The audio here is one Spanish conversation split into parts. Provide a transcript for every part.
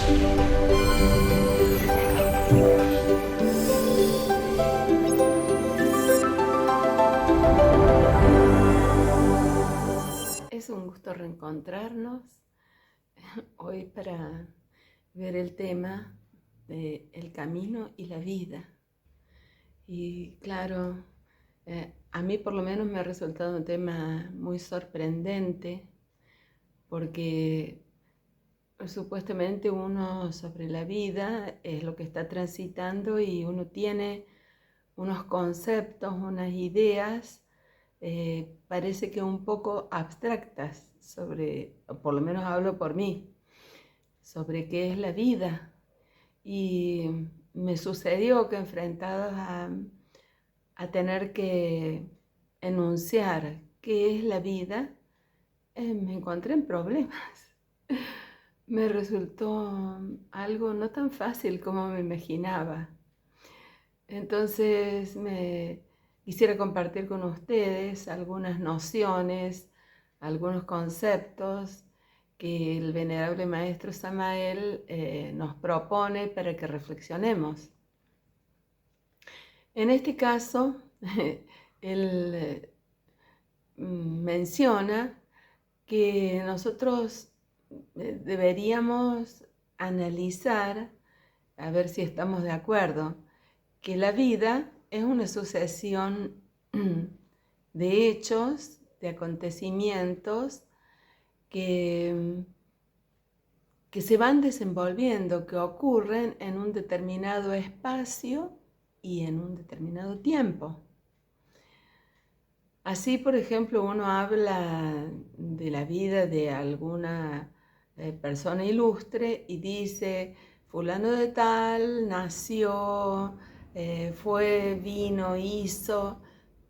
Es un gusto reencontrarnos hoy para ver el tema de el camino y la vida. Y claro, a mí por lo menos me ha resultado un tema muy sorprendente porque supuestamente uno sobre la vida es lo que está transitando y uno tiene unos conceptos, unas ideas, parece que un poco abstractas sobre, o por lo menos hablo por mí, sobre qué es la vida. Y me sucedió que enfrentados a tener que enunciar qué es la vida, me encontré en problemas. Me resultó algo no tan fácil como me imaginaba. Entonces quisiera compartir con ustedes algunas nociones, algunos conceptos que el venerable maestro Samael nos propone para que reflexionemos. En este caso, él menciona que nosotros deberíamos analizar, a ver si estamos de acuerdo, que la vida es una sucesión de hechos, de acontecimientos que se van desenvolviendo, que ocurren en un determinado espacio y en un determinado tiempo. Así, por ejemplo, uno habla de la vida de alguna persona ilustre y dice, fulano de tal nació, vino, hizo,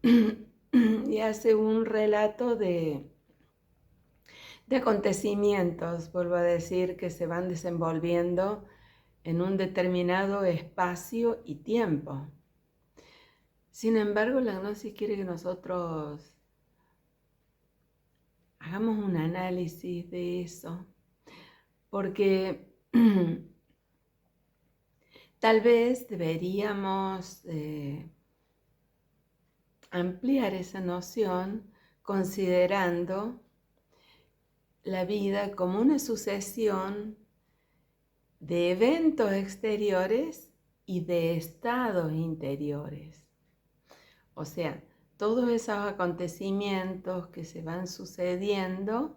y hace un relato de acontecimientos, vuelvo a decir, que se van desenvolviendo en un determinado espacio y tiempo. Sin embargo, la gnosis quiere que nosotros hagamos un análisis de eso, porque tal vez deberíamos ampliar esa noción considerando la vida como una sucesión de eventos exteriores y de estados interiores. O sea, todos esos acontecimientos que se van sucediendo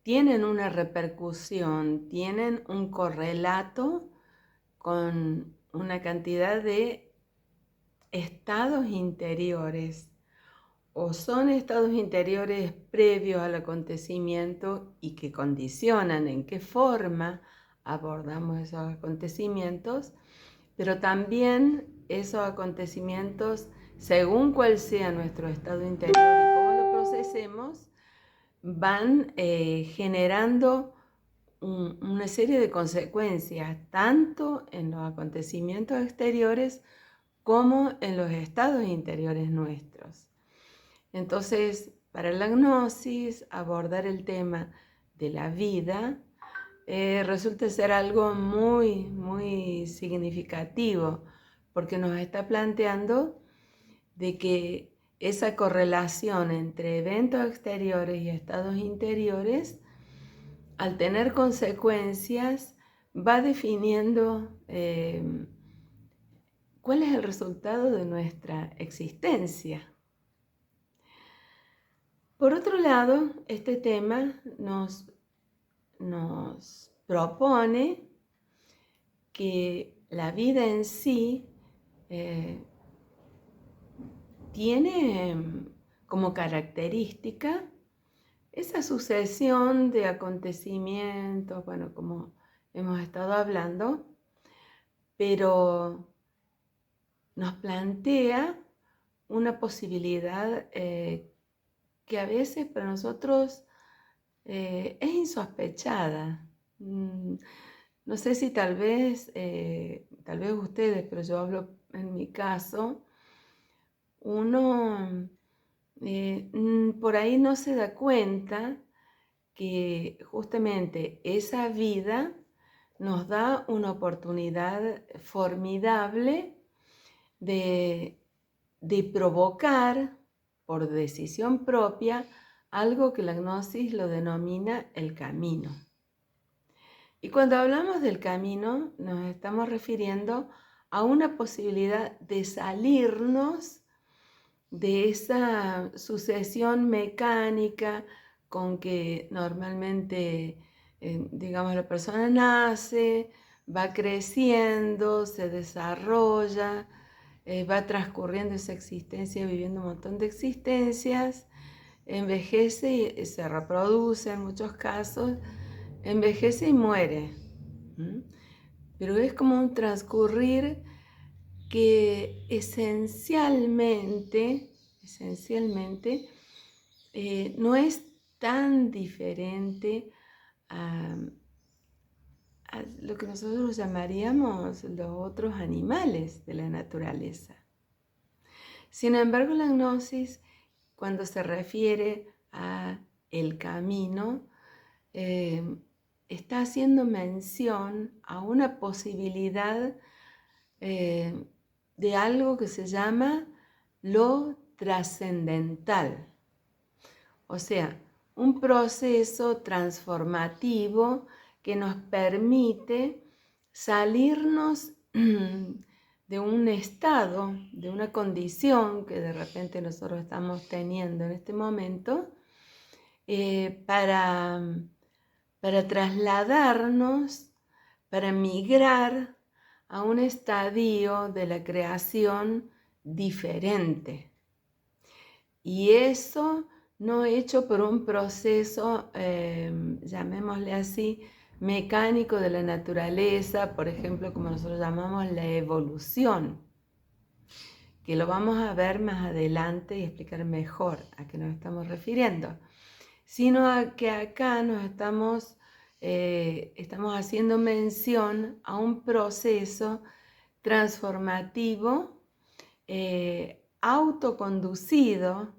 tienen una repercusión, tienen un correlato con una cantidad de estados interiores, o son estados interiores previos al acontecimiento y que condicionan en qué forma abordamos esos acontecimientos, pero también esos acontecimientos, según cuál sea nuestro estado interior y cómo lo procesemos, van generando una serie de consecuencias, tanto en los acontecimientos exteriores como en los estados interiores nuestros. Entonces, para la gnosis, abordar el tema de la vida resulta ser algo muy, muy significativo, porque nos está planteando de que esa correlación entre eventos exteriores y estados interiores, al tener consecuencias, va definiendo cuál es el resultado de nuestra existencia. Por otro lado, este tema nos propone que la vida en sí tiene como característica esa sucesión de acontecimientos, bueno, como hemos estado hablando, pero nos plantea una posibilidad que a veces para nosotros es insospechada. No sé si tal vez ustedes, pero yo hablo en mi caso, uno por ahí no se da cuenta que justamente esa vida nos da una oportunidad formidable de provocar por decisión propia algo que la gnosis lo denomina el camino. Y cuando hablamos del camino nos estamos refiriendo a una posibilidad de salirnos de esa sucesión mecánica con que normalmente, digamos, la persona nace, va creciendo, se desarrolla, va transcurriendo esa existencia, viviendo un montón de existencias, envejece y se reproduce en muchos casos, envejece y muere. Pero es como un transcurrir que esencialmente no es tan diferente a lo que nosotros llamaríamos los otros animales de la naturaleza. Sin embargo, la gnosis, cuando se refiere a el camino, está haciendo mención a una posibilidad de algo que se llama lo trascendental. O sea, un proceso transformativo que nos permite salirnos de un estado, de una condición que de repente nosotros estamos teniendo en este momento, para trasladarnos, para migrar a un estadio de la creación diferente. Y eso no hecho por un proceso, llamémosle así, mecánico de la naturaleza, por ejemplo, como nosotros llamamos la evolución, que lo vamos a ver más adelante y explicar mejor a qué nos estamos refiriendo, sino a que acá nos estamos haciendo mención a un proceso transformativo autoconducido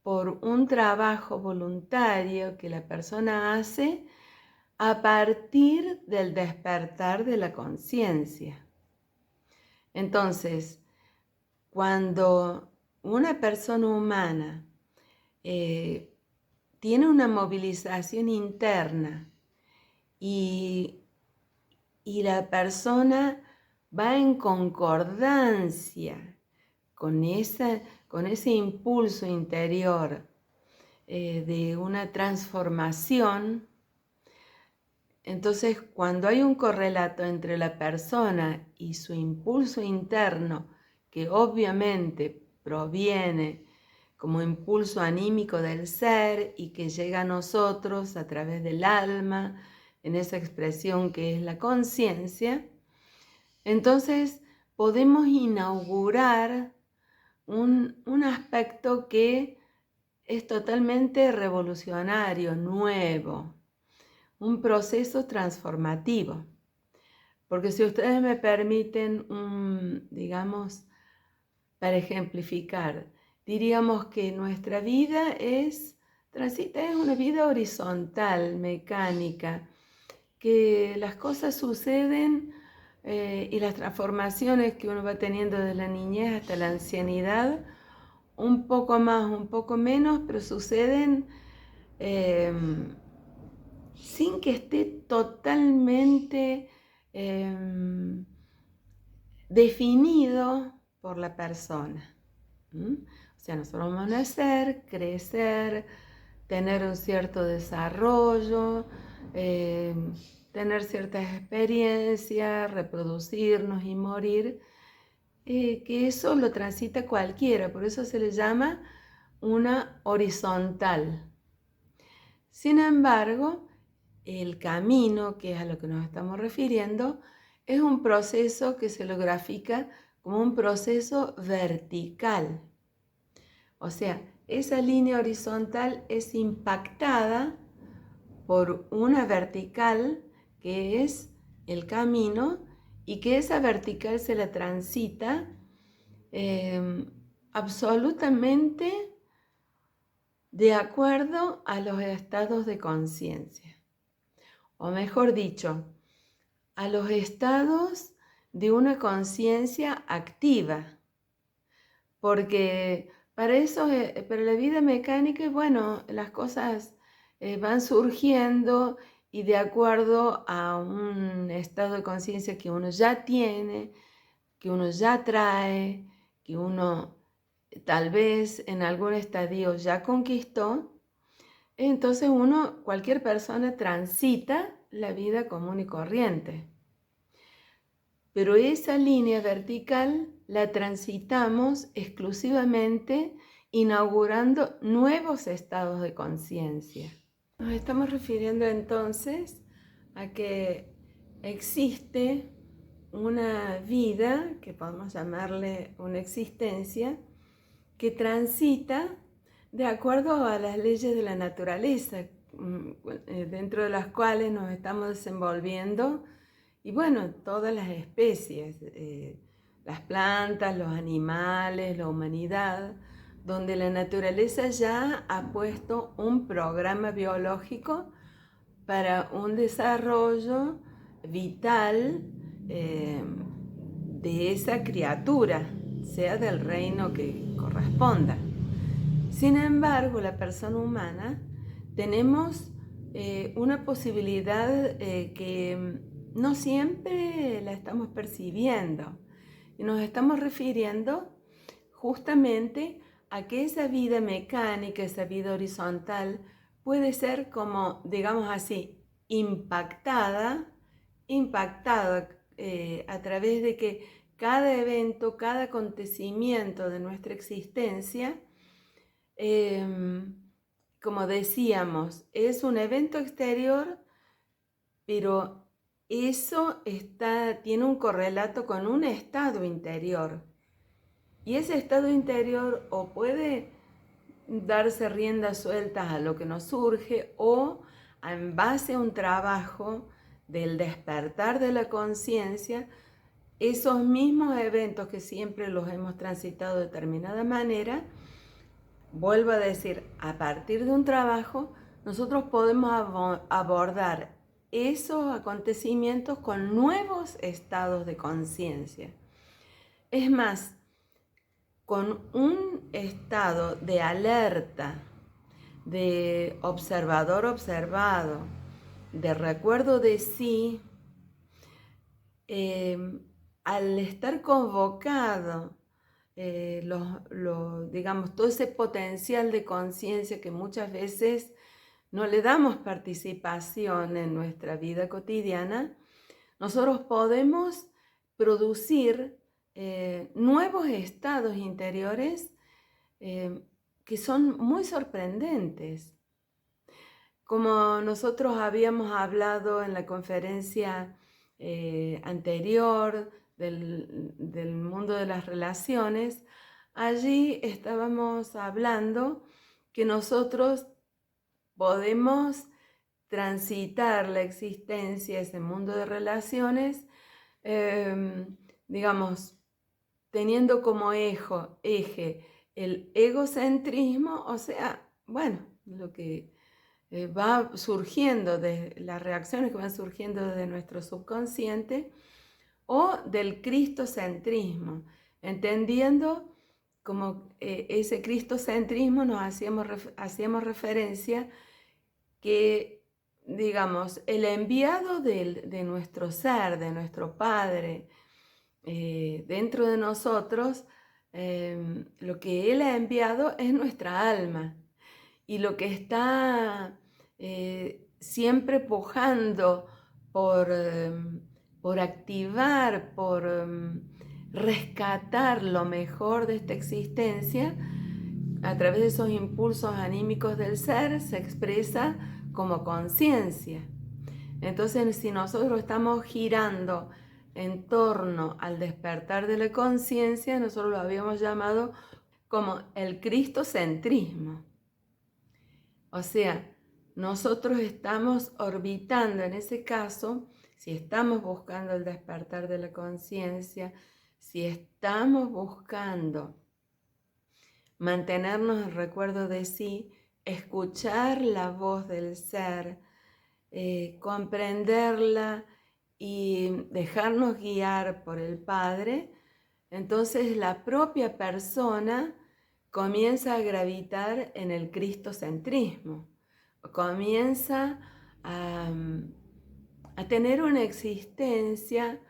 por un trabajo voluntario que la persona hace a partir del despertar de la conciencia. Entonces, cuando una persona humana tiene una movilización interna y la persona va en concordancia con ese impulso interior de una transformación, entonces cuando hay un correlato entre la persona y su impulso interno, que obviamente proviene como impulso anímico del ser y que llega a nosotros a través del alma, en esa expresión que es la conciencia, entonces podemos inaugurar un aspecto que es totalmente revolucionario, nuevo, un proceso transformativo. Porque si ustedes me permiten, digamos, para ejemplificar, diríamos que nuestra vida es una vida horizontal, mecánica, que las cosas suceden y las transformaciones que uno va teniendo desde la niñez hasta la ancianidad, un poco más, un poco menos, pero suceden sin que esté totalmente definido por la persona. O sea, nosotros vamos a nacer, crecer, tener un cierto desarrollo, tener ciertas experiencias, reproducirnos y morir, que eso lo transita cualquiera, por eso se le llama una horizontal. Sin embargo, el camino, que es a lo que nos estamos refiriendo, es un proceso que se lo grafica como un proceso vertical. O sea, esa línea horizontal es impactada por una vertical que es el camino y que esa vertical se la transita absolutamente de acuerdo a los estados de conciencia, o mejor dicho, a los estados de una conciencia activa, porque para eso, para la vida mecánica, bueno, las cosas van surgiendo y de acuerdo a un estado de conciencia que uno ya tiene, que uno ya trae, que uno tal vez en algún estadio ya conquistó, entonces cualquier persona transita la vida común y corriente. Pero esa línea vertical la transitamos exclusivamente inaugurando nuevos estados de conciencia. Nos estamos refiriendo entonces a que existe una vida, que podemos llamarle una existencia, que transita de acuerdo a las leyes de la naturaleza, dentro de las cuales nos estamos desenvolviendo, y bueno, todas las especies, las plantas, los animales, la humanidad, donde la naturaleza ya ha puesto un programa biológico para un desarrollo vital de esa criatura, sea del reino que corresponda. Sin embargo, la persona humana tenemos una posibilidad que no siempre la estamos percibiendo. Y nos estamos refiriendo justamente a que esa vida mecánica, esa vida horizontal, puede ser como, digamos así, impactada a través de que cada evento, cada acontecimiento de nuestra existencia, como decíamos, es un evento exterior, pero eso tiene un correlato con un estado interior. Y ese estado interior o puede darse riendas sueltas a lo que nos surge, o en base a un trabajo del despertar de la conciencia, esos mismos eventos que siempre los hemos transitado de determinada manera, vuelvo a decir, a partir de un trabajo, nosotros podemos abordar esos acontecimientos con nuevos estados de conciencia. Es más, con un estado de alerta, de observador observado, de recuerdo de sí, al estar convocado, digamos, todo ese potencial de conciencia que muchas veces no le damos participación en nuestra vida cotidiana, nosotros podemos producir nuevos estados interiores que son muy sorprendentes. Como nosotros habíamos hablado en la conferencia anterior del mundo de las relaciones, allí estábamos hablando que nosotros podemos transitar la existencia, ese mundo de relaciones, digamos, teniendo como eje el egocentrismo, o sea, bueno, lo que va surgiendo, de las reacciones que van surgiendo de nuestro subconsciente, o del cristocentrismo, entendiendo como ese cristocentrismo nos hacíamos referencia que, digamos, el enviado de nuestro ser, de nuestro Padre, dentro de nosotros, lo que Él ha enviado es nuestra alma, y lo que está siempre pujando por activar, por rescatar lo mejor de esta existencia, a través de esos impulsos anímicos del ser, se expresa como conciencia. Entonces, si nosotros estamos girando en torno al despertar de la conciencia, nosotros lo habíamos llamado como el cristocentrismo. O sea, nosotros estamos orbitando, en ese caso, si estamos buscando el despertar de la conciencia, si estamos buscando mantenernos en recuerdo de sí, escuchar la voz del ser, comprenderla y dejarnos guiar por el Padre, entonces la propia persona comienza a gravitar en el cristocentrismo, comienza a tener una existencia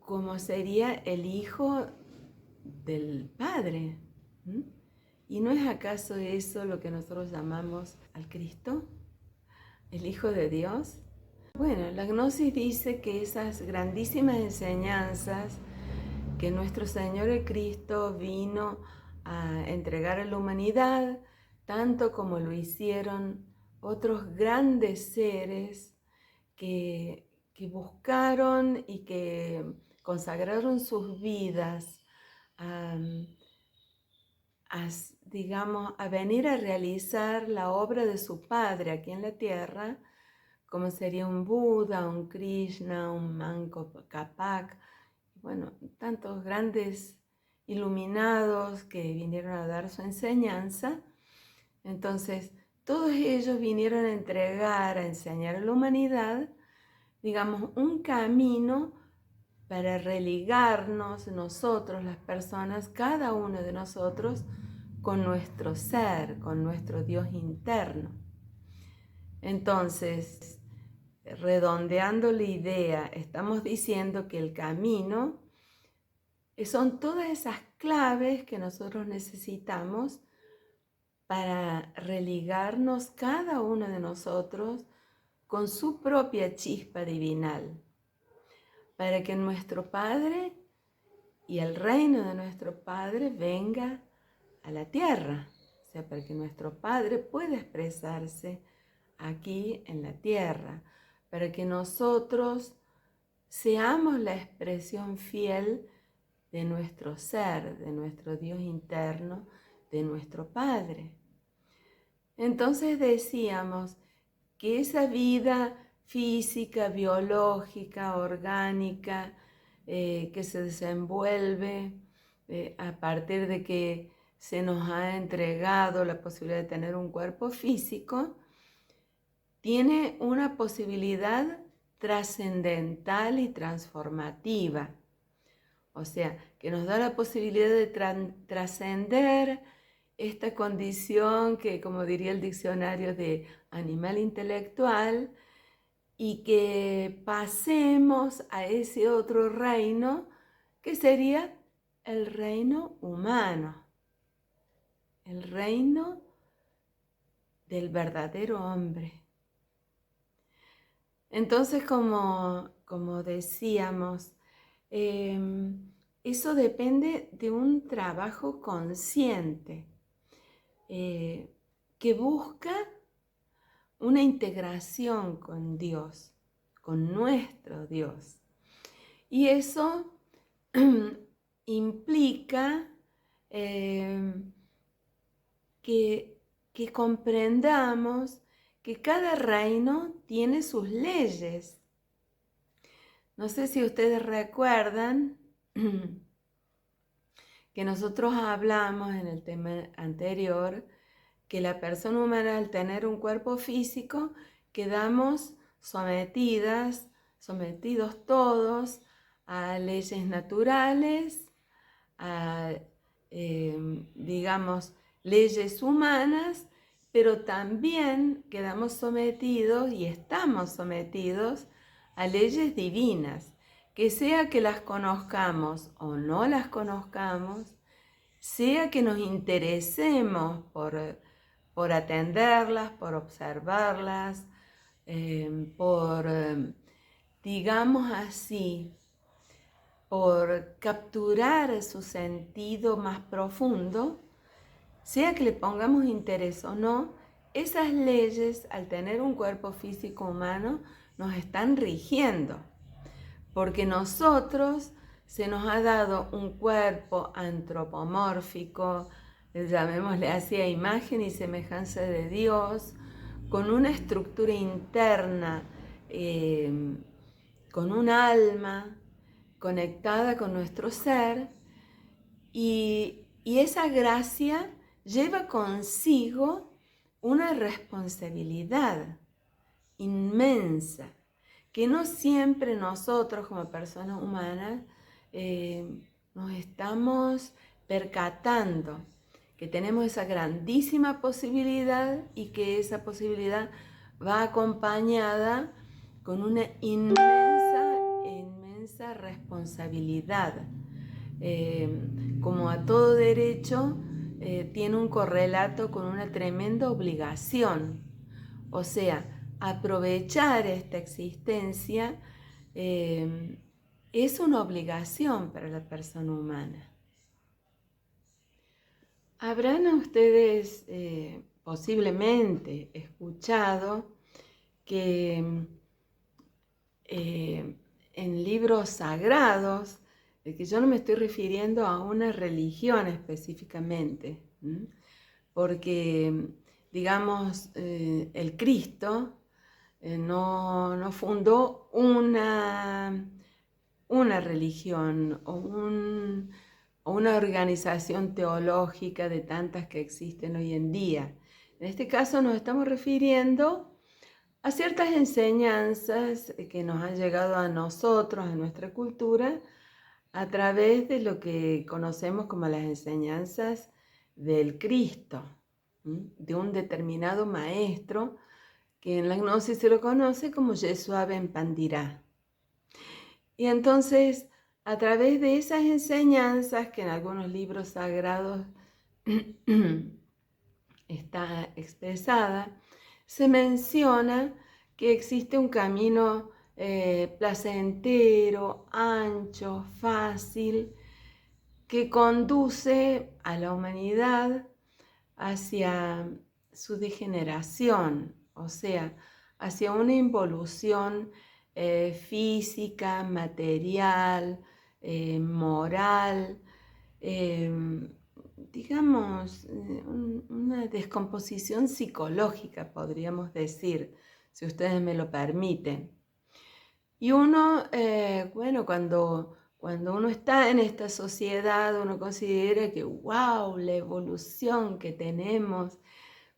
como sería el Hijo del Padre. ¿Mm? ¿Y no es acaso eso lo que nosotros llamamos al Cristo, el Hijo de Dios? Bueno, la Gnosis dice que esas grandísimas enseñanzas que nuestro Señor el Cristo vino a entregar a la humanidad, tanto como lo hicieron otros grandes seres que buscaron y que consagraron sus vidas digamos, a venir a realizar la obra de su Padre aquí en la tierra, como sería un Buda, un Krishna, un Manco Capac, bueno, tantos grandes iluminados que vinieron a dar su enseñanza. Entonces, todos ellos vinieron a entregar, a enseñar a la humanidad, digamos, un camino para religarnos nosotros, las personas, cada uno de nosotros, con nuestro ser, con nuestro Dios interno. Entonces, redondeando la idea, estamos diciendo que el camino son todas esas claves que nosotros necesitamos para religarnos cada uno de nosotros con su propia chispa divinal, para que nuestro Padre y el reino de nuestro Padre venga a la tierra, o sea, para que nuestro Padre pueda expresarse aquí en la tierra, para que nosotros seamos la expresión fiel de nuestro ser, de nuestro Dios interno, de nuestro Padre. Entonces decíamos que esa vida física, biológica, orgánica, que se desenvuelve a partir de que se nos ha entregado la posibilidad de tener un cuerpo físico, tiene una posibilidad trascendental y transformativa. O sea, que nos da la posibilidad de trascender esta condición que, como diría el diccionario, de animal intelectual, y que pasemos a ese otro reino que sería el reino humano, el reino del verdadero hombre. Entonces, como decíamos, eso depende de un trabajo consciente que busca una integración con Dios, con nuestro Dios. Y eso implica que comprendamos que cada reino tiene sus leyes. No sé si ustedes recuerdan que nosotros hablamos en el tema anterior que la persona humana, al tener un cuerpo físico, quedamos sometidos todos a leyes naturales, a, digamos, leyes humanas, pero también quedamos sometidos y estamos sometidos a leyes divinas, que sea que las conozcamos o no las conozcamos, sea que nos interesemos por atenderlas, por observarlas, digamos así, por capturar su sentido más profundo, sea que le pongamos interés o no, esas leyes, al tener un cuerpo físico humano, nos están rigiendo, porque nosotros se nos ha dado un cuerpo antropomórfico, llamémosle así, a imagen y semejanza de Dios, con una estructura interna, con un alma conectada con nuestro ser, y esa gracia lleva consigo una responsabilidad inmensa que no siempre nosotros como personas humanas nos estamos percatando que tenemos esa grandísima posibilidad y que esa posibilidad va acompañada con una inmensa responsabilidad. Como a todo derecho, tiene un correlato con una tremenda obligación. O sea, aprovechar esta existencia es una obligación para la persona humana. Habrán ustedes posiblemente escuchado que en libros sagrados, que yo no me estoy refiriendo a una religión específicamente, porque, digamos, el Cristo no fundó una religión o una organización teológica de tantas que existen hoy en día. En este caso nos estamos refiriendo a ciertas enseñanzas que nos han llegado a nosotros, a nuestra cultura, a través de lo que conocemos como las enseñanzas del Cristo, de un determinado maestro que en la gnosis se lo conoce como Yeshua Ben Pandirá. Y entonces, a través de esas enseñanzas que en algunos libros sagrados está expresada, se menciona que existe un camino placentero, ancho, fácil, que conduce a la humanidad hacia su degeneración, o sea, hacia una involución física, material, moral, digamos, una descomposición psicológica, podríamos decir, si ustedes me lo permiten. Y uno, bueno, cuando uno está en esta sociedad, uno considera que, wow, la evolución que tenemos,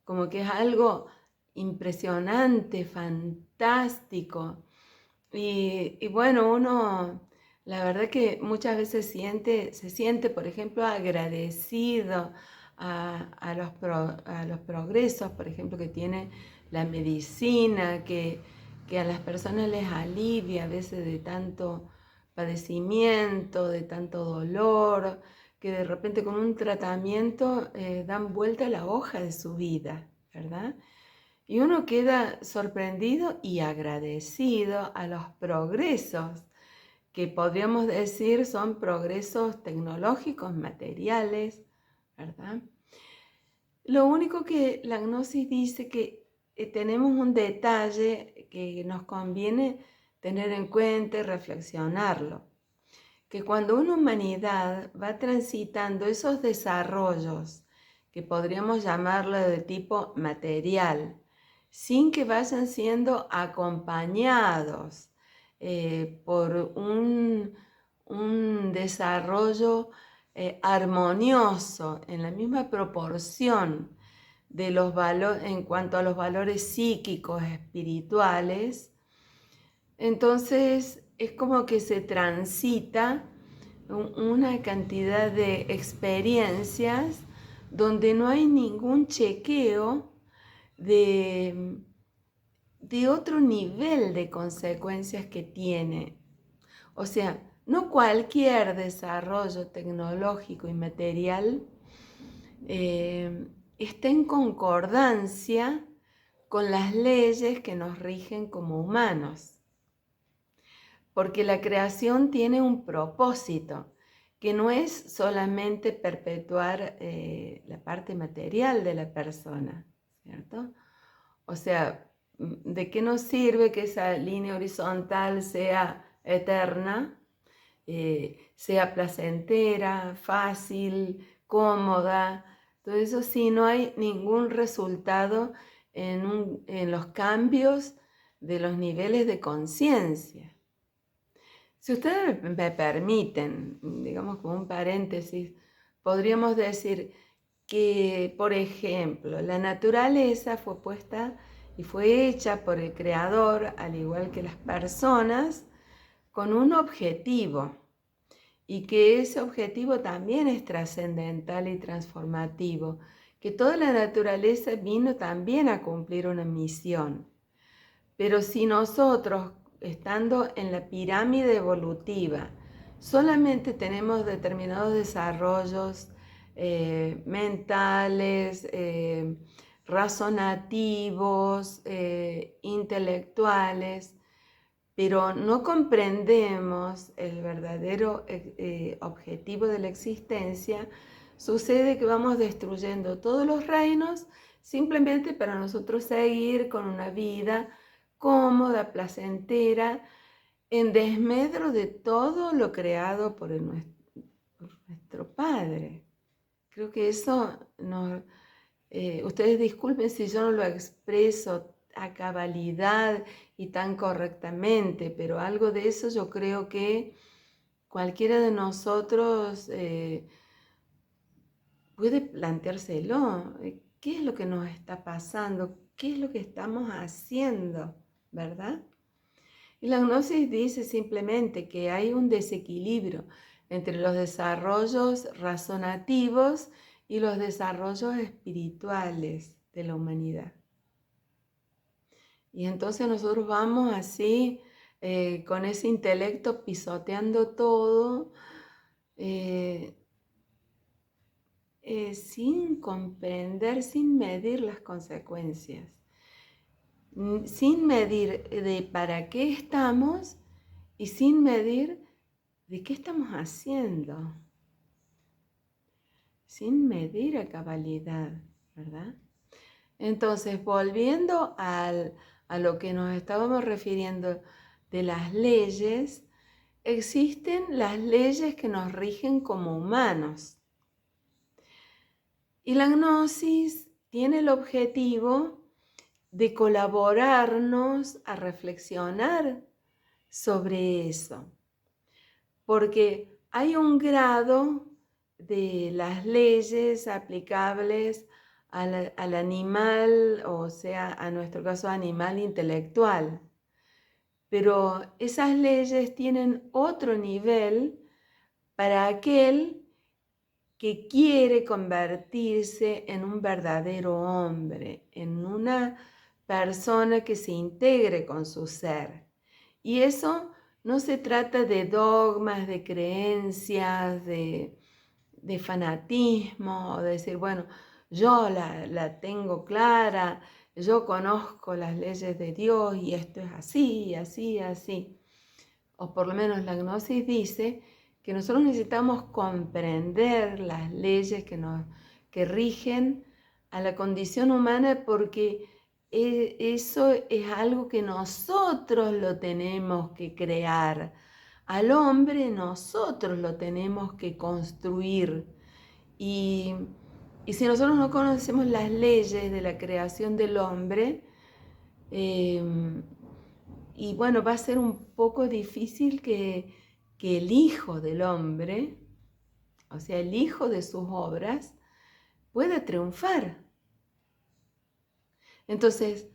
como que es algo impresionante, fantástico. Y bueno, uno, la verdad que muchas veces se siente, por ejemplo, agradecido a los progresos, por ejemplo, que tiene la medicina, que a las personas les alivia a veces de tanto padecimiento, de tanto dolor, que de repente con un tratamiento dan vuelta a la hoja de su vida, ¿verdad? Y uno queda sorprendido y agradecido a los progresos, que podríamos decir son progresos tecnológicos, materiales, ¿verdad? Lo único que la gnosis dice que tenemos un detalle que nos conviene tener en cuenta y reflexionarlo, que cuando una humanidad va transitando esos desarrollos, que podríamos llamarlo de tipo material, sin que vayan siendo acompañados por un desarrollo armonioso en la misma proporción de los valores en cuanto a los valores psíquicos, espirituales, entonces es como que se transita una cantidad de experiencias donde no hay ningún chequeo de otro nivel de consecuencias que tiene. O sea, no cualquier desarrollo tecnológico y material está en concordancia con las leyes que nos rigen como humanos. Porque la creación tiene un propósito, que no es solamente perpetuar la parte material de la persona, ¿cierto? O sea, ¿de qué nos sirve que esa línea horizontal sea eterna, sea placentera, fácil, cómoda? Todo eso si no hay ningún resultado en los cambios de los niveles de conciencia. Si ustedes me permiten, digamos como un paréntesis, podríamos decir, que, por ejemplo, la naturaleza fue puesta y fue hecha por el Creador, al igual que las personas, con un objetivo, y que ese objetivo también es trascendental y transformativo, que toda la naturaleza vino también a cumplir una misión. Pero si nosotros, estando en la pirámide evolutiva, solamente tenemos determinados desarrollos mentales, razonativos, intelectuales, pero no comprendemos el verdadero objetivo de la existencia, sucede que vamos destruyendo todos los reinos simplemente para nosotros seguir con una vida cómoda, placentera, en desmedro de todo lo creado por nuestro Padre. Creo que eso no, ustedes disculpen si yo no lo expreso a cabalidad y tan correctamente, pero algo de eso yo creo que cualquiera de nosotros puede planteárselo. ¿Qué es lo que nos está pasando? ¿Qué es lo que estamos haciendo? ¿Verdad? Y la gnosis dice simplemente que hay un desequilibrio entre los desarrollos razonativos y los desarrollos espirituales de la humanidad. Y entonces nosotros vamos así, con ese intelecto pisoteando todo, sin comprender, sin medir las consecuencias, sin medir de para qué estamos y sin medir de qué estamos haciendo, sin medir a cabalidad, ¿verdad? Entonces, volviendo a lo que nos estábamos refiriendo de las leyes, existen las leyes que nos rigen como humanos. Y la gnosis tiene el objetivo de colaborarnos a reflexionar sobre eso, porque hay un grado de las leyes aplicables al animal, o sea, a nuestro caso, animal intelectual. Pero esas leyes tienen otro nivel para aquel que quiere convertirse en un verdadero hombre, en una persona que se integre con su ser. Y eso no se trata de dogmas, de creencias, de fanatismo, o de decir, bueno, yo la tengo clara, yo conozco las leyes de Dios y esto es así, así, así. O por lo menos la gnosis dice que nosotros necesitamos comprender las leyes que rigen a la condición humana, porque eso es algo que nosotros lo tenemos que crear. Al hombre nosotros lo tenemos que construir. Y si nosotros no conocemos las leyes de la creación del hombre, y bueno, va a ser un poco difícil que el hijo del hombre, o sea, el hijo de sus obras, pueda triunfar. Entonces,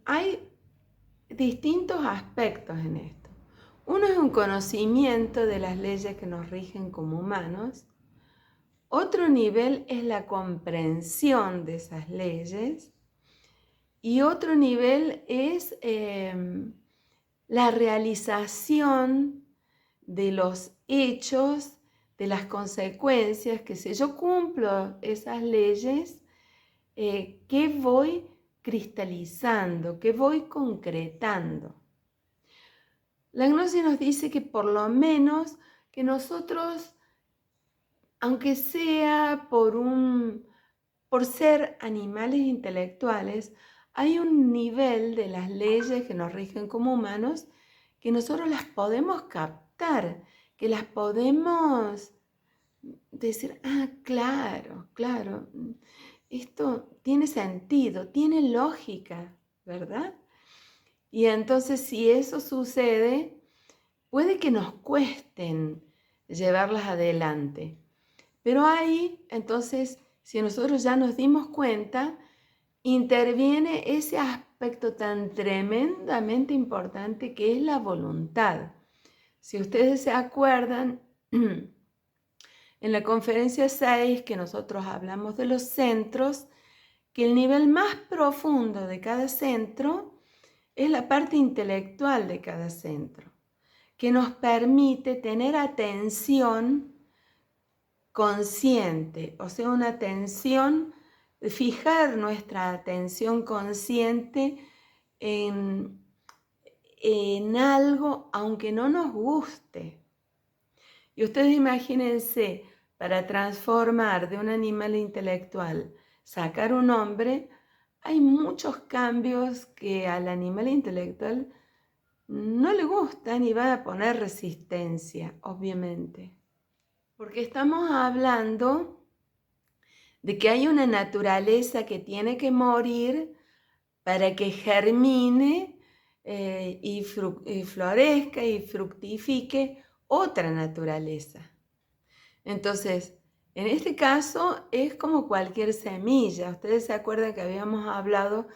hay distintos aspectos en esto. Uno es un conocimiento de las leyes que nos rigen como humanos. Otro nivel es la comprensión de esas leyes. Y otro nivel es la realización de los hechos, de las consecuencias, que si yo cumplo esas leyes, ¿qué voy cristalizando? ¿Qué voy concretando? La gnosis nos dice que por lo menos que nosotros, aunque sea por ser animales intelectuales, hay un nivel de las leyes que nos rigen como humanos que nosotros las podemos captar, que las podemos decir, claro, claro, esto tiene sentido, tiene lógica, ¿verdad? Y entonces si eso sucede, puede que nos cuesten llevarlas adelante. Pero ahí, entonces, si nosotros ya nos dimos cuenta, interviene ese aspecto tan tremendamente importante que es la voluntad. Si ustedes se acuerdan, en la conferencia 6 que nosotros hablamos de los centros, que el nivel más profundo de cada centro es la parte intelectual de cada centro, que nos permite tener atención consciente, o sea, una atención, fijar nuestra atención consciente en algo, aunque no nos guste. Y ustedes imagínense, para transformar de un animal intelectual, sacar un hombre, hay muchos cambios que al animal intelectual no le gustan y va a poner resistencia, obviamente. Porque estamos hablando de que hay una naturaleza que tiene que morir para que germine y florezca y fructifique otra naturaleza. Entonces, en este caso es como cualquier semilla. Ustedes se acuerdan que habíamos hablado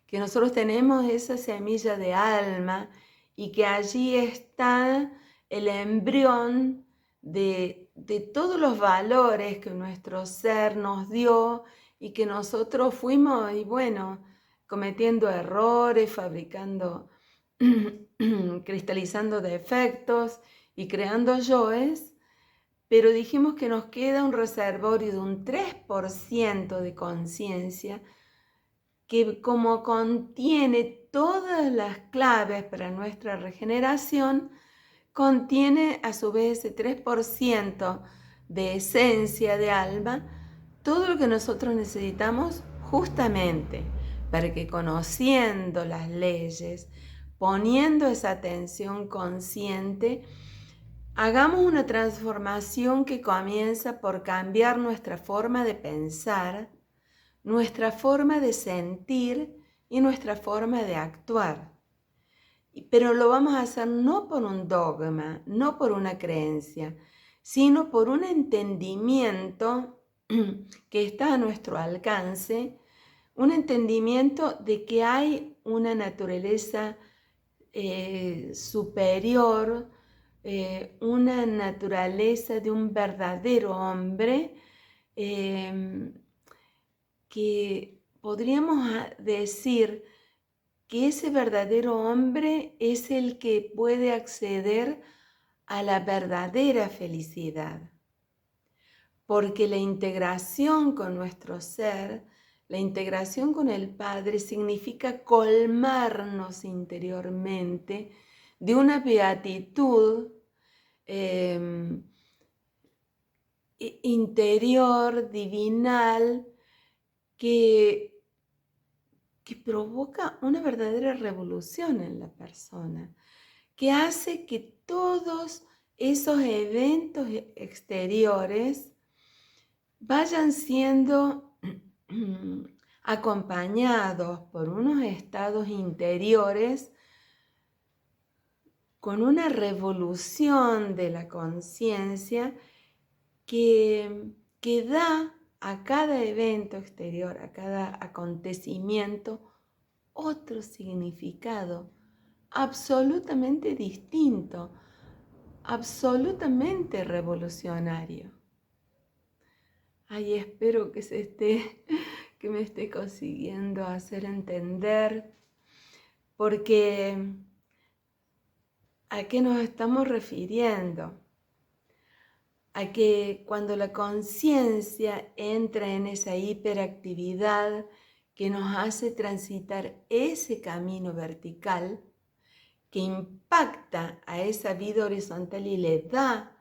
que nosotros tenemos esa semilla de alma y que allí está el embrión de todos los valores que nuestro ser nos dio y que nosotros fuimos, y bueno, cometiendo errores, fabricando, cristalizando defectos y creando yoes, pero dijimos que nos queda un reservorio de un 3% de conciencia que, como contiene todas las claves para nuestra regeneración, contiene a su vez ese 3% de esencia de alma, todo lo que nosotros necesitamos justamente para que, conociendo las leyes, poniendo esa atención consciente, hagamos una transformación que comienza por cambiar nuestra forma de pensar, nuestra forma de sentir y nuestra forma de actuar. Pero lo vamos a hacer no por un dogma, no por una creencia, sino por un entendimiento que está a nuestro alcance, un entendimiento de que hay una naturaleza superior, una naturaleza de un verdadero hombre, que podríamos decir que ese verdadero hombre es el que puede acceder a la verdadera felicidad. Porque la integración con nuestro ser, la integración con el Padre, significa colmarnos interiormente de una beatitud interior, divinal, que provoca una verdadera revolución en la persona, que hace que todos esos eventos exteriores vayan siendo acompañados por unos estados interiores con una revolución de la conciencia que da a cada evento exterior, a cada acontecimiento, otro significado absolutamente distinto, absolutamente revolucionario. Ay, espero que me esté consiguiendo hacer entender, porque ¿a qué nos estamos refiriendo? A que cuando la conciencia entra en esa hiperactividad que nos hace transitar ese camino vertical, que impacta a esa vida horizontal y le da,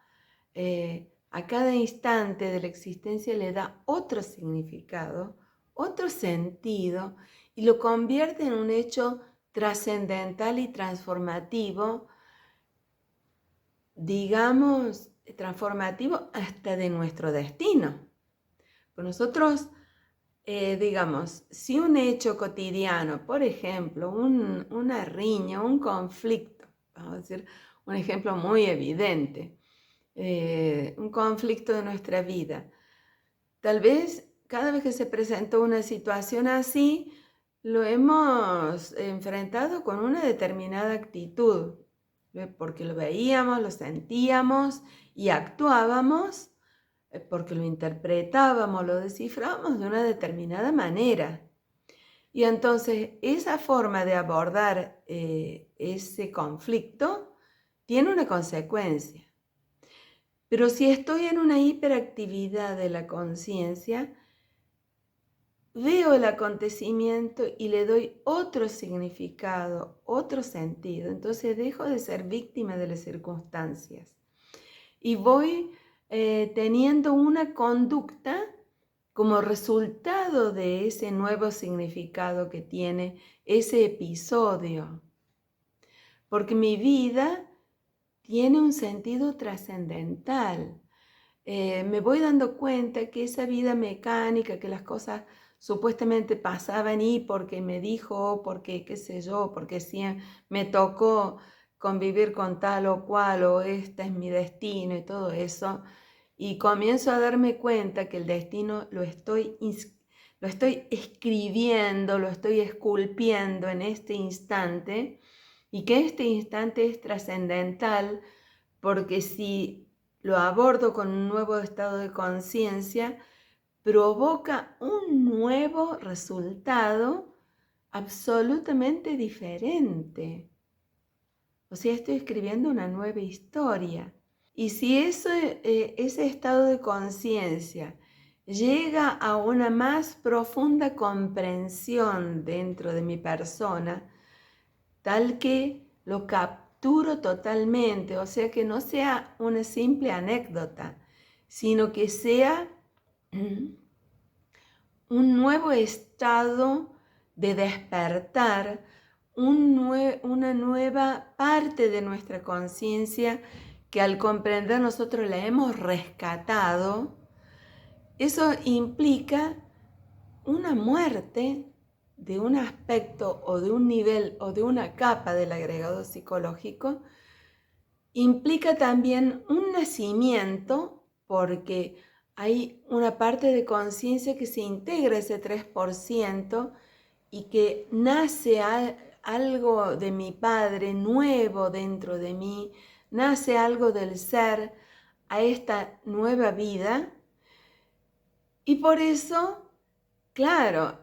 a cada instante de la existencia le da otro significado, otro sentido, y lo convierte en un hecho trascendental y transformativo, digamos, transformativo hasta de nuestro destino. Pues nosotros, digamos, si un hecho cotidiano, por ejemplo, una riña, un conflicto, vamos a decir un ejemplo muy evidente, un conflicto de nuestra vida, tal vez cada vez que se presentó una situación así, lo hemos enfrentado con una determinada actitud, porque lo veíamos, lo sentíamos y actuábamos, porque lo interpretábamos, lo descifrábamos de una determinada manera. Y entonces esa forma de abordar ese conflicto tiene una consecuencia. Pero si estoy en una hiperactividad de la conciencia, veo el acontecimiento y le doy otro significado, otro sentido. Entonces dejo de ser víctima de las circunstancias y voy teniendo una conducta como resultado de ese nuevo significado que tiene ese episodio. Porque mi vida tiene un sentido trascendental. Me voy dando cuenta que esa vida mecánica, que las cosas supuestamente pasaban y porque me dijo, porque qué sé yo, porque si me tocó convivir con tal o cual, o este es mi destino y todo eso, y comienzo a darme cuenta que el destino lo estoy escribiendo, lo estoy esculpiendo en este instante, y que este instante es trascendental, porque si lo abordo con un nuevo estado de conciencia, provoca un nuevo resultado absolutamente diferente. O sea, estoy escribiendo una nueva historia. Y si ese estado de conciencia llega a una más profunda comprensión dentro de mi persona, tal que lo capturo totalmente, o sea, que no sea una simple anécdota, sino que sea un nuevo estado de despertar, una nueva parte de nuestra conciencia que al comprender nosotros la hemos rescatado. Eso implica una muerte de un aspecto o de un nivel o de una capa del agregado psicológico. Implica también un nacimiento, porque hay una parte de conciencia que se integra ese 3% y que nace algo de mi Padre nuevo dentro de mí, nace algo del ser a esta nueva vida. Y por eso, claro,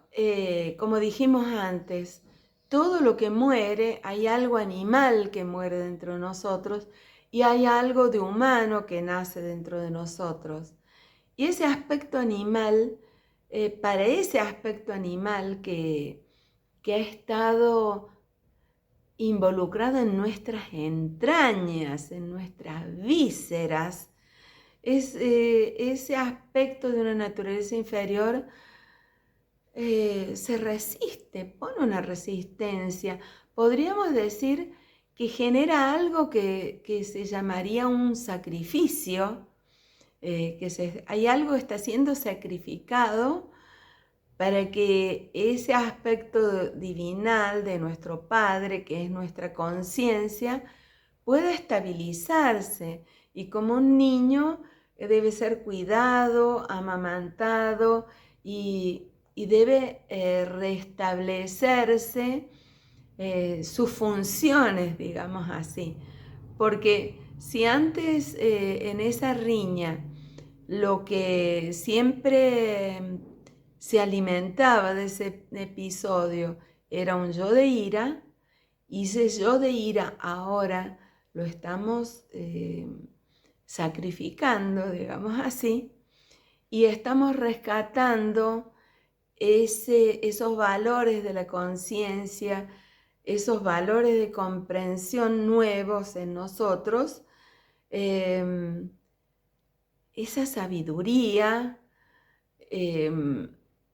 como dijimos antes, todo lo que muere, hay algo animal que muere dentro de nosotros y hay algo de humano que nace dentro de nosotros. Y ese aspecto animal, para ese aspecto animal que ha estado involucrado en nuestras entrañas, en nuestras vísceras, ese aspecto de una naturaleza inferior se resiste, pone una resistencia. Podríamos decir que genera algo que se llamaría un sacrificio, hay algo que está siendo sacrificado para que ese aspecto divinal de nuestro Padre, que es nuestra conciencia, pueda estabilizarse. Y como un niño debe ser cuidado, amamantado y debe restablecerse sus funciones, digamos así. Porque si antes en esa riña lo que siempre se alimentaba de ese episodio era un yo de ira, y ese yo de ira ahora lo estamos sacrificando, digamos así, y estamos rescatando esos valores de la conciencia, esos valores de comprensión nuevos en nosotros, esa sabiduría,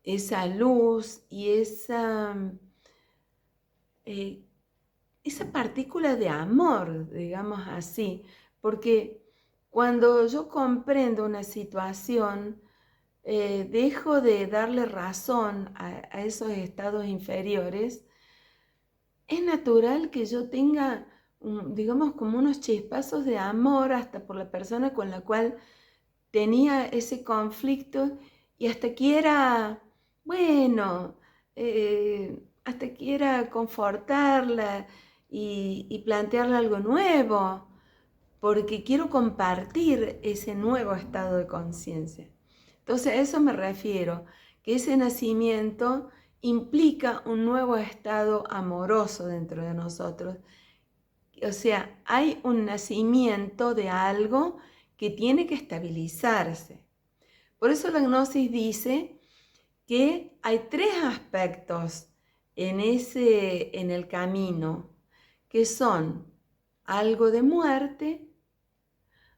esa luz y esa partícula de amor, digamos así, porque cuando yo comprendo una situación, dejo de darle razón a esos estados inferiores. Es natural que yo tenga, digamos, como unos chispazos de amor hasta por la persona con la cual tenía ese conflicto, y hasta quiera, bueno, hasta quiera confortarla y plantearle algo nuevo, porque quiero compartir ese nuevo estado de conciencia. Entonces a eso me refiero, que ese nacimiento implica un nuevo estado amoroso dentro de nosotros. O sea, hay un nacimiento de algo que tiene que estabilizarse. Por eso la gnosis dice que hay tres aspectos en el camino, que son algo de muerte,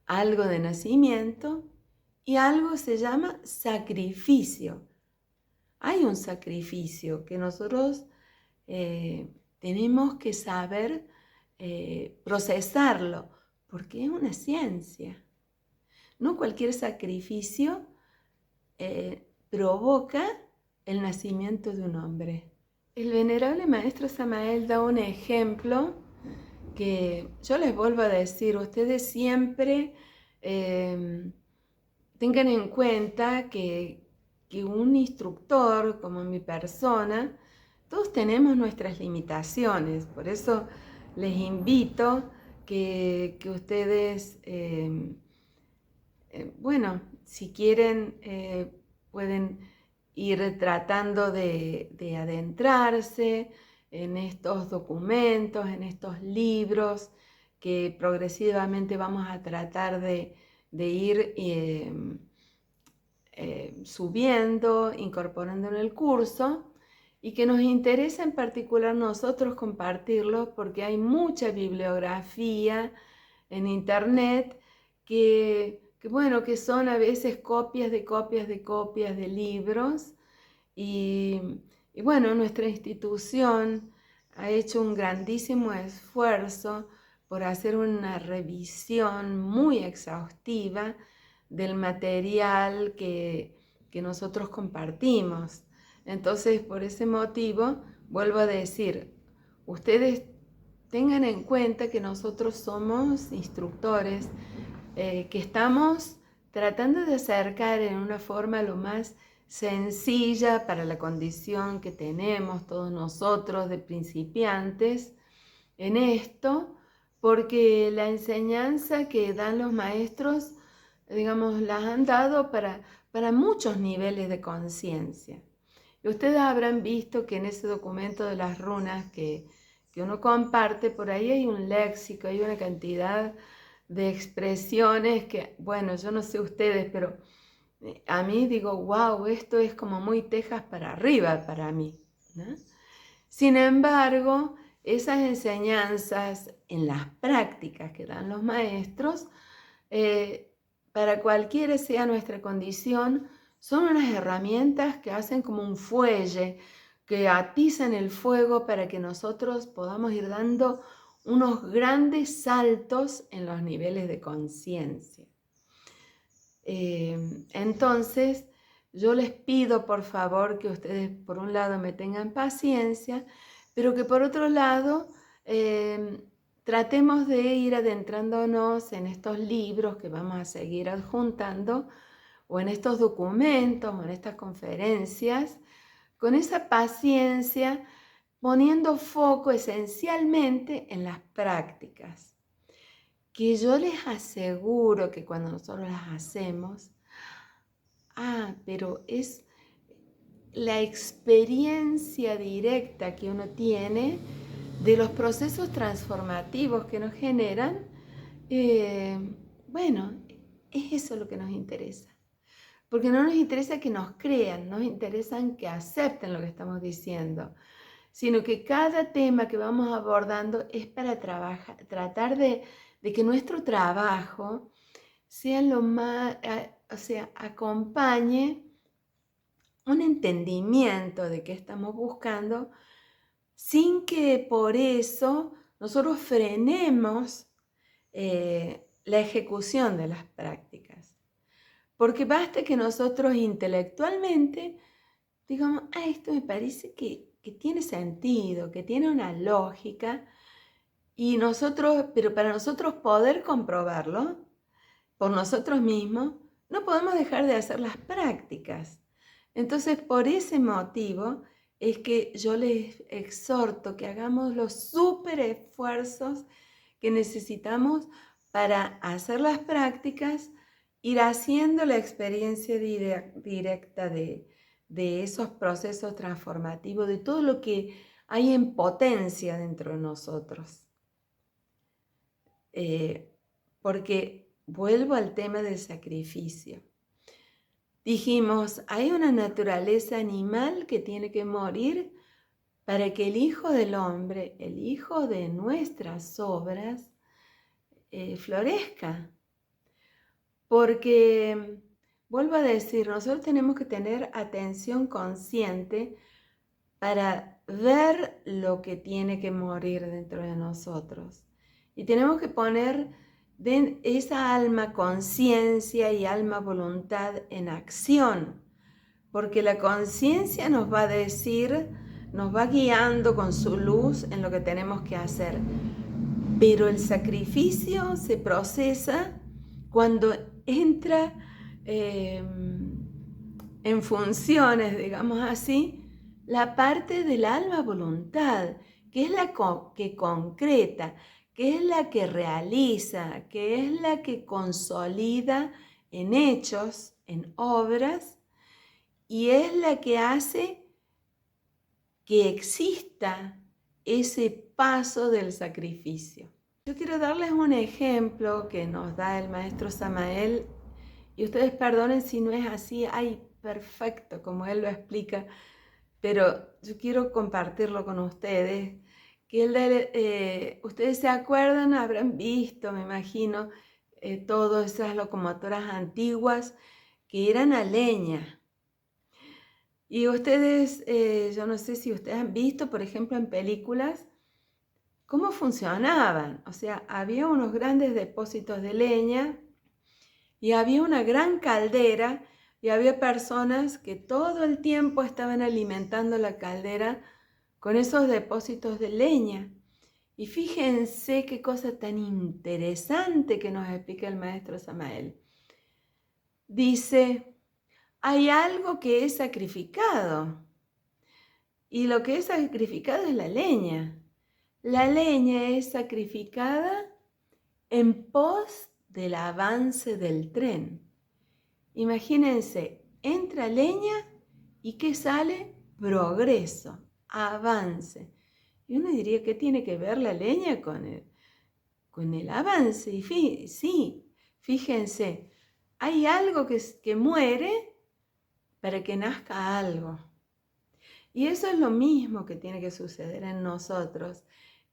algo de nacimiento y algo se llama sacrificio. Hay un sacrificio que nosotros tenemos que saber procesarlo, porque es una ciencia. No cualquier sacrificio provoca el nacimiento de un hombre. El venerable maestro Samael da un ejemplo que yo les vuelvo a decir, ustedes siempre tengan en cuenta que un instructor como mi persona, todos tenemos nuestras limitaciones, por eso les invito que ustedes, bueno, si quieren, pueden ir tratando de adentrarse en estos documentos, en estos libros que progresivamente vamos a tratar de ir subiendo, incorporando en el curso, y que nos interesa en particular nosotros compartirlo porque hay mucha bibliografía en internet bueno, que son a veces copias de copias de copias de libros y bueno, nuestra institución ha hecho un grandísimo esfuerzo por hacer una revisión muy exhaustiva del material que nosotros compartimos. Entonces, por ese motivo, vuelvo a decir, ustedes tengan en cuenta que nosotros somos instructores, que estamos tratando de acercar en una forma lo más sencilla para la condición que tenemos todos nosotros de principiantes en esto, porque la enseñanza que dan los maestros, digamos, las han dado para muchos niveles de conciencia. Y ustedes habrán visto que en ese documento de las runas que uno comparte, por ahí hay un léxico, hay una cantidad de expresiones que, bueno, yo no sé ustedes, pero a mí digo, wow, esto es como muy Texas para arriba para mí, ¿no? Sin embargo, esas enseñanzas en las prácticas que dan los maestros, para cualquiera sea nuestra condición, son unas herramientas que hacen como un fuelle, que atizan el fuego para que nosotros podamos ir dando unos grandes saltos en los niveles de conciencia. Entonces, yo les pido por favor que ustedes por un lado me tengan paciencia, pero que por otro lado tratemos de ir adentrándonos en estos libros que vamos a seguir adjuntando, o en estos documentos, o en estas conferencias, con esa paciencia, poniendo foco esencialmente en las prácticas, que yo les aseguro que cuando nosotros las hacemos, pero es la experiencia directa que uno tiene de los procesos transformativos que nos generan, bueno, es eso lo que nos interesa. Porque no nos interesa que nos crean, nos interesa que acepten lo que estamos diciendo, sino que cada tema que vamos abordando es para tratar de que nuestro trabajo sea lo más, acompañe un entendimiento de qué estamos buscando, sin que por eso nosotros frenemos la ejecución de las prácticas. Porque basta que nosotros intelectualmente digamos, esto me parece que tiene sentido, que tiene una lógica, y pero para nosotros poder comprobarlo por nosotros mismos, no podemos dejar de hacer las prácticas. Entonces, por ese motivo es que yo les exhorto que hagamos los súper esfuerzos que necesitamos para hacer las prácticas, ir haciendo la experiencia directa de esos procesos transformativos, de todo lo que hay en potencia dentro de nosotros. Porque vuelvo al tema del sacrificio. Dijimos, hay una naturaleza animal que tiene que morir para que el Hijo del Hombre, el Hijo de nuestras obras, florezca. Porque, vuelvo a decir, nosotros tenemos que tener atención consciente para ver lo que tiene que morir dentro de nosotros. Y tenemos que poner esa alma conciencia y alma voluntad en acción, porque la conciencia nos va a decir, nos va guiando con su luz en lo que tenemos que hacer. Pero el sacrificio se procesa cuando entra en funciones, digamos así, la parte del alma voluntad, que es la que concreta, que es la que realiza, que es la que consolida en hechos, en obras, y es la que hace que exista ese paso del sacrificio. Yo quiero darles un ejemplo que nos da el maestro Samael, y ustedes perdonen si no es así, ay, perfecto, como él lo explica, pero yo quiero compartirlo con ustedes, que ustedes se acuerdan, habrán visto, me imagino, todas esas locomotoras antiguas que eran a leña. Y ustedes, yo no sé si ustedes han visto, por ejemplo, en películas, cómo funcionaban. O sea, había unos grandes depósitos de leña y había una gran caldera y había personas que todo el tiempo estaban alimentando la caldera con esos depósitos de leña. Y fíjense qué cosa tan interesante que nos explica el maestro Samael. Dice, hay algo que es sacrificado y lo que es sacrificado es la leña. La leña es sacrificada en pos del avance del tren. Imagínense, entra leña y ¿qué sale? Progreso, avance. Y uno diría, ¿qué tiene que ver la leña con el avance? Y sí, fíjense, hay algo que muere para que nazca algo. Y eso es lo mismo que tiene que suceder en nosotros.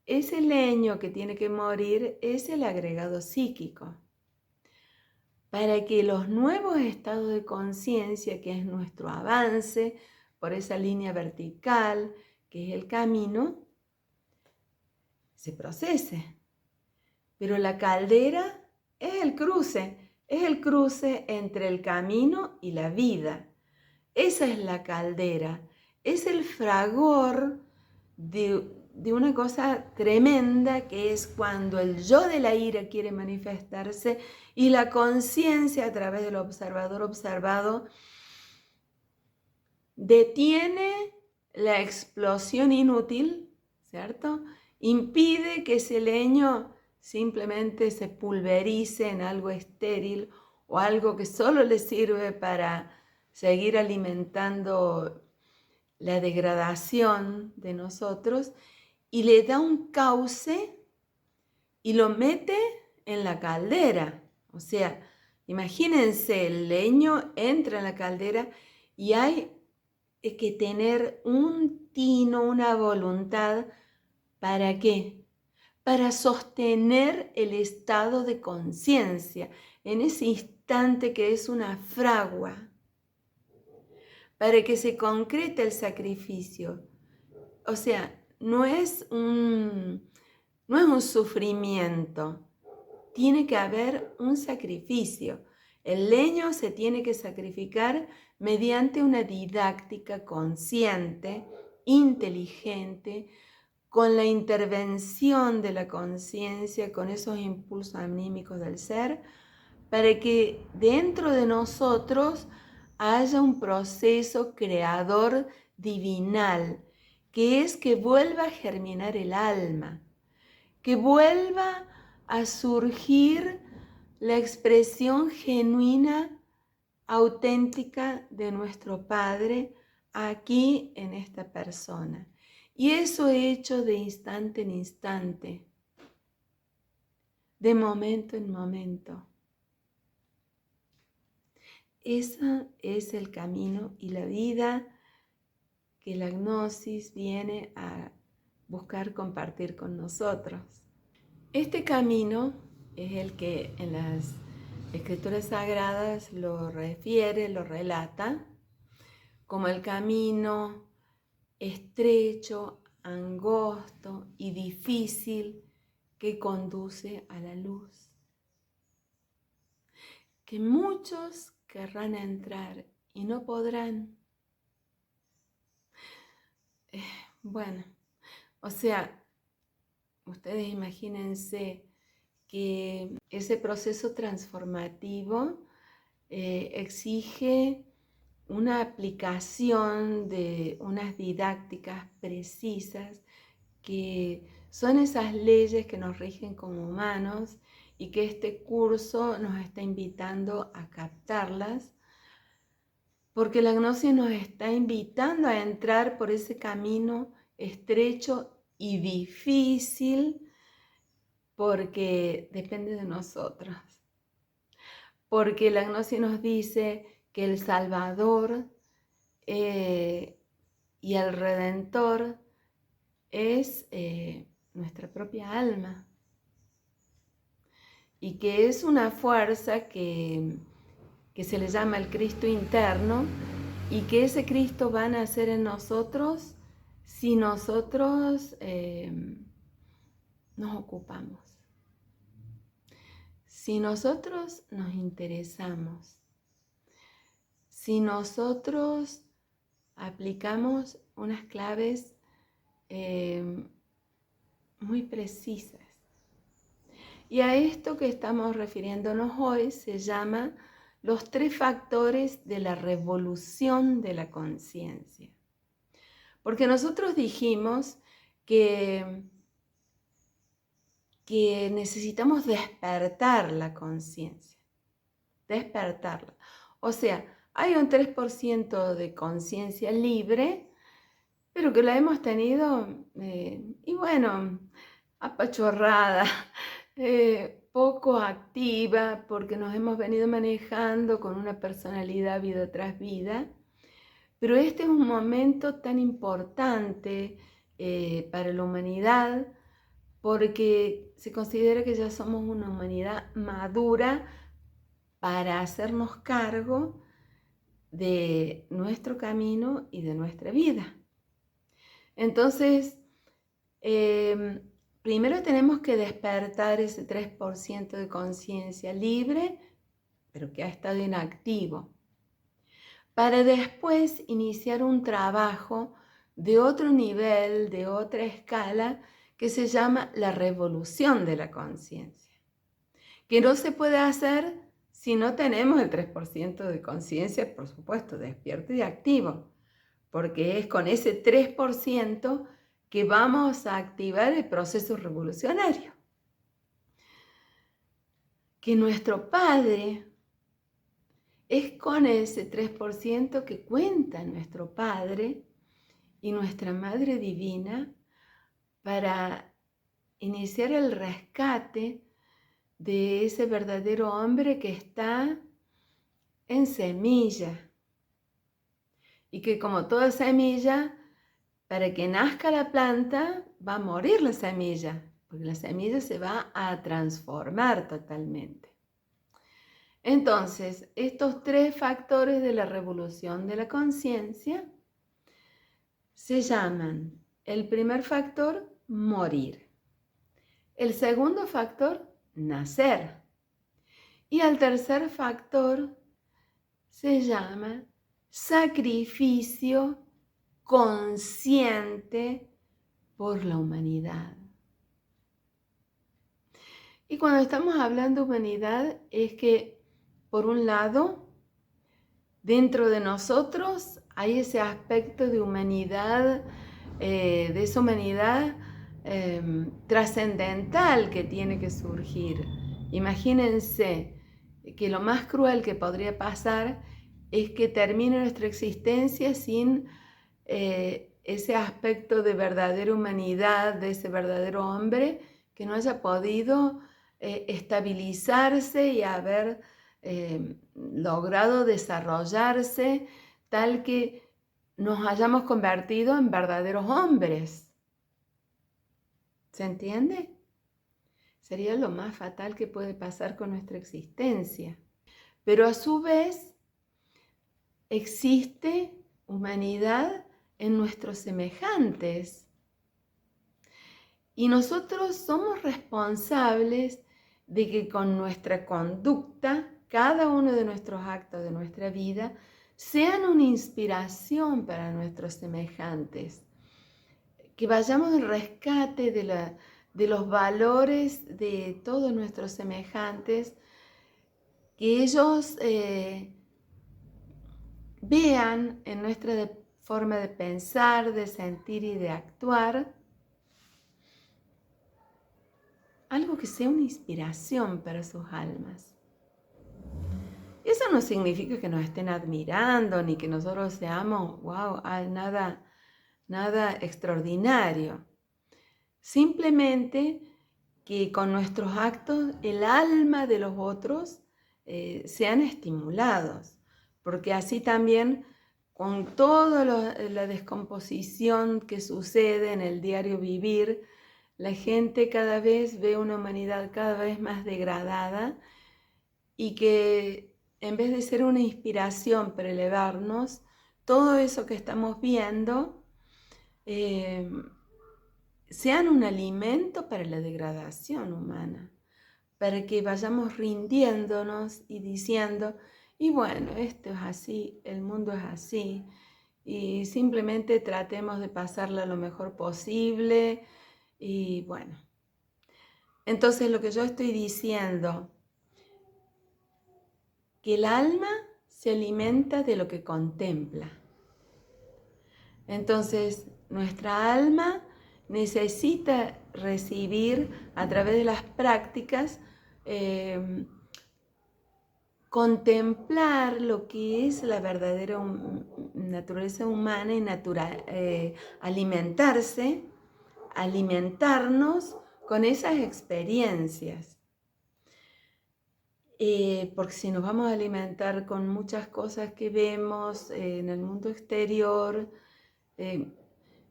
Ese leño que tiene que morir es el agregado psíquico. Para que los nuevos estados de conciencia, que es nuestro avance por esa línea vertical, que es el camino, se procese. Pero la caldera es el cruce entre el camino y la vida. Esa es la caldera, es el fragor de una cosa tremenda que es cuando el yo de la ira quiere manifestarse y la conciencia a través del observador observado detiene la explosión inútil, ¿cierto? Impide que ese leño simplemente se pulverice en algo estéril o algo que solo le sirve para seguir alimentando la degradación de nosotros, y le da un cauce y lo mete en la caldera. O sea, imagínense, el leño entra en la caldera y hay que tener un tino, una voluntad. ¿Para qué? Para sostener el estado de conciencia en ese instante que es una fragua, para que se concrete el sacrificio. O sea, no es un sufrimiento, tiene que haber un sacrificio. El leño se tiene que sacrificar mediante una didáctica consciente, inteligente, con la intervención de la conciencia, con esos impulsos anímicos del ser, para que dentro de nosotros haya un proceso creador divinal, que es que vuelva a germinar el alma, que vuelva a surgir la expresión genuina, auténtica de nuestro Padre aquí en esta persona. Y eso hecho de instante en instante, de momento en momento. Ese es el camino y la vida que la Gnosis viene a buscar compartir con nosotros. Este camino es el que en las Escrituras Sagradas lo refiere, lo relata, como el camino estrecho, angosto y difícil que conduce a la luz. Que muchos querrán entrar y no podrán. Bueno, o sea, ustedes imagínense que ese proceso transformativo exige una aplicación de unas didácticas precisas que son esas leyes que nos rigen como humanos y que este curso nos está invitando a captarlas, porque la Gnosis nos está invitando a entrar por ese camino estrecho y difícil, porque depende de nosotros. Porque la Gnosis nos dice que el Salvador y el Redentor es nuestra propia alma. Y que es una fuerza que se le llama el Cristo interno, y que ese Cristo va a nacer en nosotros si nosotros nos ocupamos. Si nosotros nos interesamos, si nosotros aplicamos unas claves muy precisas. Y a esto que estamos refiriéndonos hoy se llama los 3 factores de la revolución de la conciencia. Porque nosotros dijimos que necesitamos despertar la conciencia, despertarla. O sea, hay un 3% de conciencia libre, pero que la hemos tenido, y bueno, apachorrada, poco activa, porque nos hemos venido manejando con una personalidad vida tras vida. Pero este es un momento tan importante para la humanidad, porque se considera que ya somos una humanidad madura para hacernos cargo de nuestro camino y de nuestra vida. Entonces, primero tenemos que despertar ese 3% de conciencia libre, pero que ha estado inactivo, para después iniciar un trabajo de otro nivel, de otra escala, que se llama la revolución de la conciencia, que no se puede hacer si no tenemos el 3% de conciencia, por supuesto, despierto y activo, porque es con ese 3% que vamos a activar el proceso revolucionario. Que nuestro Padre, es con ese 3% que cuenta nuestro Padre y nuestra Madre Divina para iniciar el rescate de ese verdadero hombre que está en semilla. Y que como toda semilla, para que nazca la planta, va a morir la semilla, porque la semilla se va a transformar totalmente. Entonces, estos 3 factores de la revolución de la conciencia se llaman: el primer factor, morir; el segundo factor, nacer; y el tercer factor se llama sacrificio consciente por la humanidad. Y cuando estamos hablando de humanidad es que, por un lado, dentro de nosotros hay ese aspecto de humanidad, de esa humanidad trascendental que tiene que surgir. Imagínense que lo más cruel que podría pasar es que termine nuestra existencia sin ese aspecto de verdadera humanidad, de ese verdadero hombre, que no haya podido estabilizarse y haber logrado desarrollarse tal que nos hayamos convertido en verdaderos hombres. ¿Se entiende? Sería lo más fatal que puede pasar con nuestra existencia. Pero a su vez existe humanidad en nuestros semejantes. Y nosotros somos responsables de que con nuestra conducta, cada uno de nuestros actos de nuestra vida, sean una inspiración para nuestros semejantes. Que vayamos al rescate de los valores de todos nuestros semejantes, que ellos vean en nuestra forma de pensar, de sentir y de actuar algo que sea una inspiración para sus almas. Eso no significa que nos estén admirando ni que nosotros seamos, wow, nada extraordinario. Simplemente que con nuestros actos el alma de los otros sean estimulados, porque así también con toda la descomposición que sucede en el diario vivir, la gente cada vez ve una humanidad cada vez más degradada y que en vez de ser una inspiración para elevarnos, todo eso que estamos viendo sean un alimento para la degradación humana, para que vayamos rindiéndonos y diciendo, y bueno, esto es así, el mundo es así, y simplemente tratemos de pasarla lo mejor posible, y bueno. Entonces lo que yo estoy diciendo, que el alma se alimenta de lo que contempla. Entonces, nuestra alma necesita recibir a través de las prácticas, contemplar lo que es la verdadera naturaleza humana y alimentarnos con esas experiencias. Porque si nos vamos a alimentar con muchas cosas que vemos en el mundo exterior,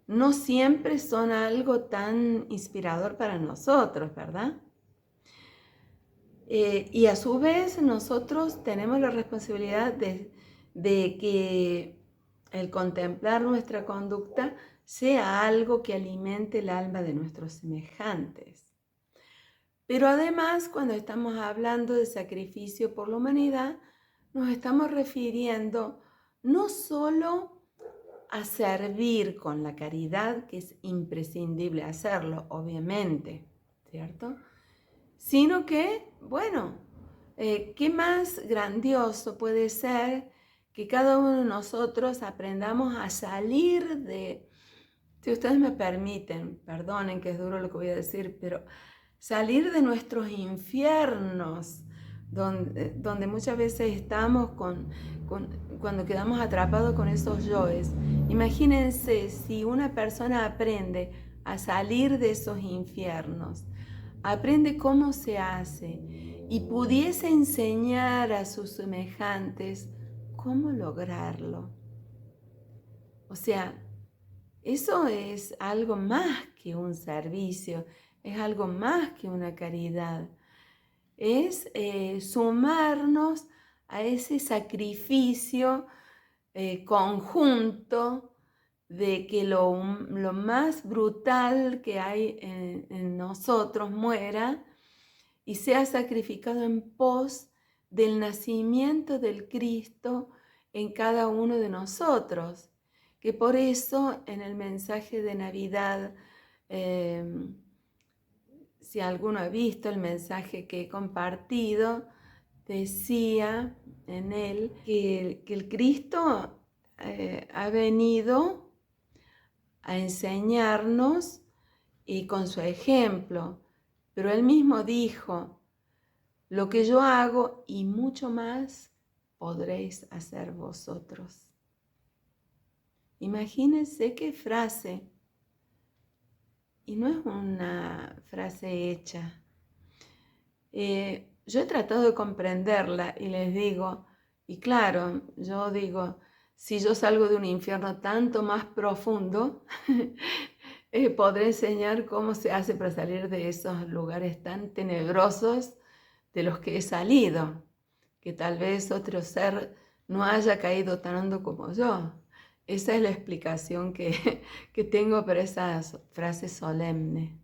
no siempre son algo tan inspirador para nosotros, ¿verdad? Y a su vez nosotros tenemos la responsabilidad de que el contemplar nuestra conducta sea algo que alimente el alma de nuestros semejantes. Pero además, cuando estamos hablando de sacrificio por la humanidad, nos estamos refiriendo no solo a servir con la caridad, que es imprescindible hacerlo, obviamente, ¿cierto? Sino que, bueno, ¿qué más grandioso puede ser que cada uno de nosotros aprendamos a salir de, si ustedes me permiten, perdonen que es duro lo que voy a decir, pero salir de nuestros infiernos, donde muchas veces estamos cuando quedamos atrapados con esos yoes. Imagínense si una persona aprende a salir de esos infiernos, aprende cómo se hace y pudiese enseñar a sus semejantes cómo lograrlo. O sea, eso es algo más que un servicio, es algo más que una caridad. Es sumarnos a ese sacrificio conjunto de que lo más brutal que hay en nosotros muera y sea sacrificado en pos del nacimiento del Cristo en cada uno de nosotros. Que por eso en el mensaje de Navidad, si alguno ha visto el mensaje que he compartido, decía en él que el Cristo ha venido a enseñarnos y con su ejemplo, pero él mismo dijo, lo que yo hago y mucho más podréis hacer vosotros. Imagínense qué frase, y no es una frase hecha. Yo he tratado de comprenderla y les digo, y claro, yo digo, si yo salgo de un infierno tanto más profundo, podré enseñar cómo se hace para salir de esos lugares tan tenebrosos de los que he salido, que tal vez otro ser no haya caído tan hondo como yo. Esa es la explicación que tengo para esa frase solemne.